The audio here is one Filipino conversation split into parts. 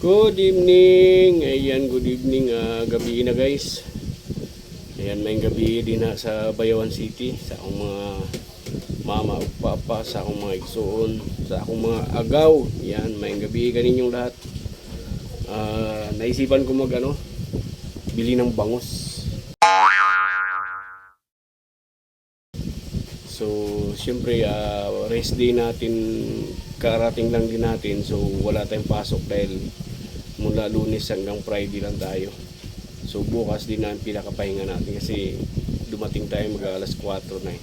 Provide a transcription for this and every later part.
Good evening. Ayan, good evening. Gabi na guys. Ayan, may gabi din na sa Bayawan City. Sa akong mga mama o papa, sa akong mga igsoon, sa akong mga agaw. Ayan, may gabi kaninyong lahat. Naisipan ko bili ng bangus. So, siyempre, rest day natin, karating lang din natin. So, wala tayong pasok dahil mula Lunes hanggang Friday lang tayo. So, bukas din na ang pinakapahinga natin kasi dumating tayo alas 4 na eh.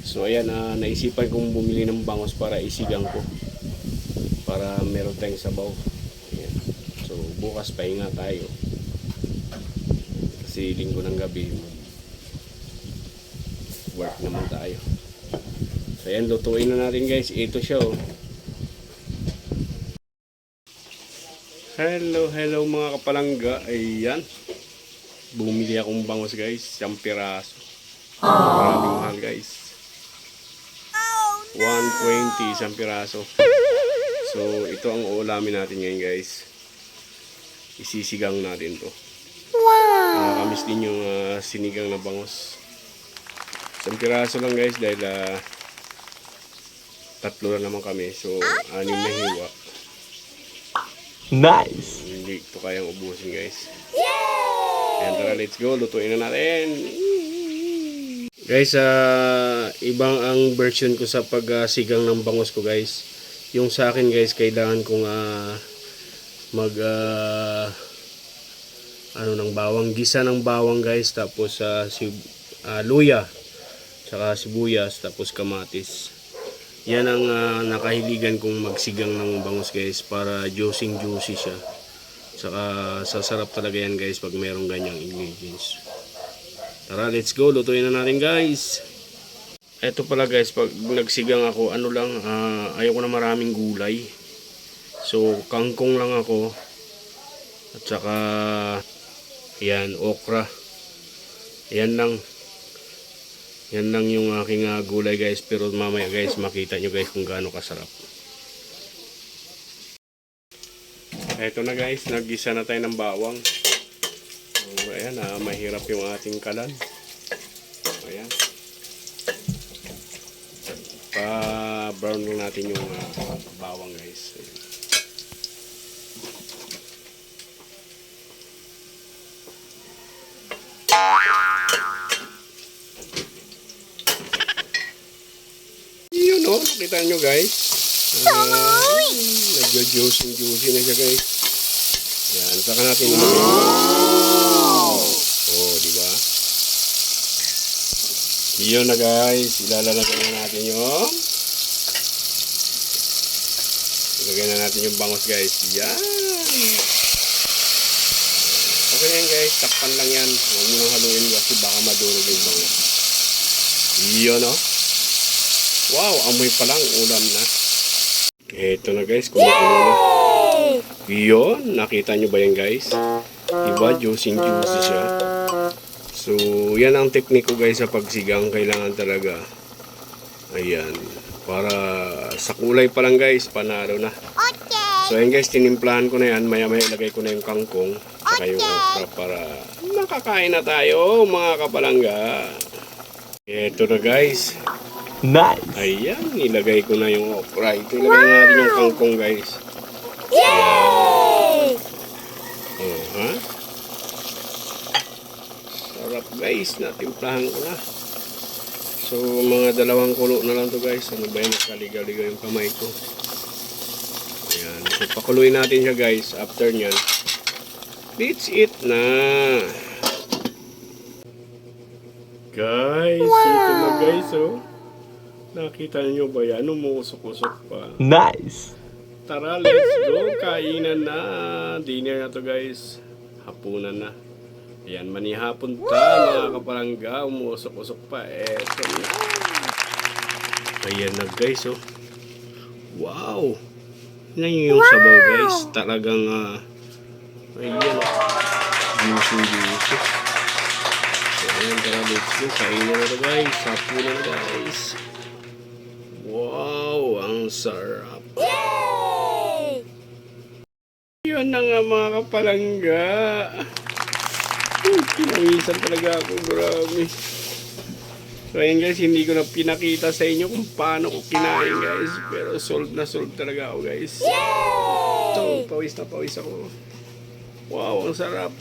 So, ayan, naisipan kong bumili ng bangus para isigang ko. Para meron tayong sabaw. Ayan. So, bukas pahinga tayo. Kasi linggo ng gabi, work naman tayo. So ayan, lutuin na natin guys. Ito siya oh. Hello mga kapalangga. Ayan, bumili akong bangus guys, 1 piraso. Maraming mahal guys, 120 1 piraso. So ito ang uulamin natin ngayon guys. Isisigang natin to. Nakakamiss din yung sinigang na bangus. 1 piraso lang guys dahil 3 na naman kami. So 6 na hiwa. Nice! Hindi ito kayang ubusin guys. And tara, let's go. Lutuin na natin. Guys, ibang ang version ko sa pagsigang ng bangus ko guys. Yung sa akin guys, kailangan kong ng bawang, gisa ng bawang guys. Tapos luya, saka sibuyas, tapos kamatis. Yan ang nakahiligan kong magsigang ng bangus guys, para juicy siya. Saka sasarap talaga yan guys pag merong ganyang ingredients. Tara, let's go, lutuin na natin guys. Eto pala guys, pag nagsigang ako, ayoko na maraming gulay. So kangkong lang ako. At saka yan, okra. Yan lang yung aking gulay guys. Pero mamaya guys, makita nyo guys kung gaano kasarap. Eto na guys, naggisa na tayo ng bawang. So, ayan, mahirap yung ating kalan. Ayan. Pa-brown lang natin yung bawang guys. Ayan. Kita nyo guys, nagjo-juicy na siya guys. Yan, saka natin diba? Yun na guys, ilalagay na natin yung yung bangus guys. Yan. Okay yan guys, takpan lang yan. Huwag mo nang haluin kasi baka madurog yung bangus. Yun o. Wow, amoy pa lang, ulam na. Eto na guys, kumukulo na. Yun, nakita nyo ba yan guys? Diba, juicy siya. So, yan ang teknik ko guys sa pagsigang. Kailangan talaga. Ayan. Para sa kulay pa lang guys, panalo na. So, ayan guys, tinimplahan ko na yan. Maya-maya ilagay ko na yung kangkong. Saka yung okra para makakain na tayo, mga kapalangga. Eto na guys. Nice! Ayan, nilagay ko na yung okra. Ito ilagay natin yung kangkong guys. Yay! Sarap guys, natimplahan ko na. So mga 2 kulo na lang to guys. Ano ba yun, nakaligaw-ligaw yung kamay ko. Ayan, so pakuluin natin siya guys. After nyan, let's eat na. Guys, ito na guys oh. Nakita nyo ba yan? Umuusok-usok pa. Nice! Tara, let's go. Kainan na. Dinner na to guys. Hapunan na. Ayan, manihapon ta mga kapalangga. Umuusok-usok pa. Eto na. Ayan na guys oh. Wow! Yan yung sabaw guys. Talagang ayan oh. Juicy. So ayan, tara, let's go. Kainan na to guys. Hapunan na guys. Wow, ang sarap. Yay! Ayun na nga mga kapalangga. Pinawisan talaga ako, grabe. So ayun guys, hindi ko na pinakita sa inyo kung paano ko kinain guys. Pero solve na solve talaga ako guys. So, pawis na pawis ako. Wow, ang sarap.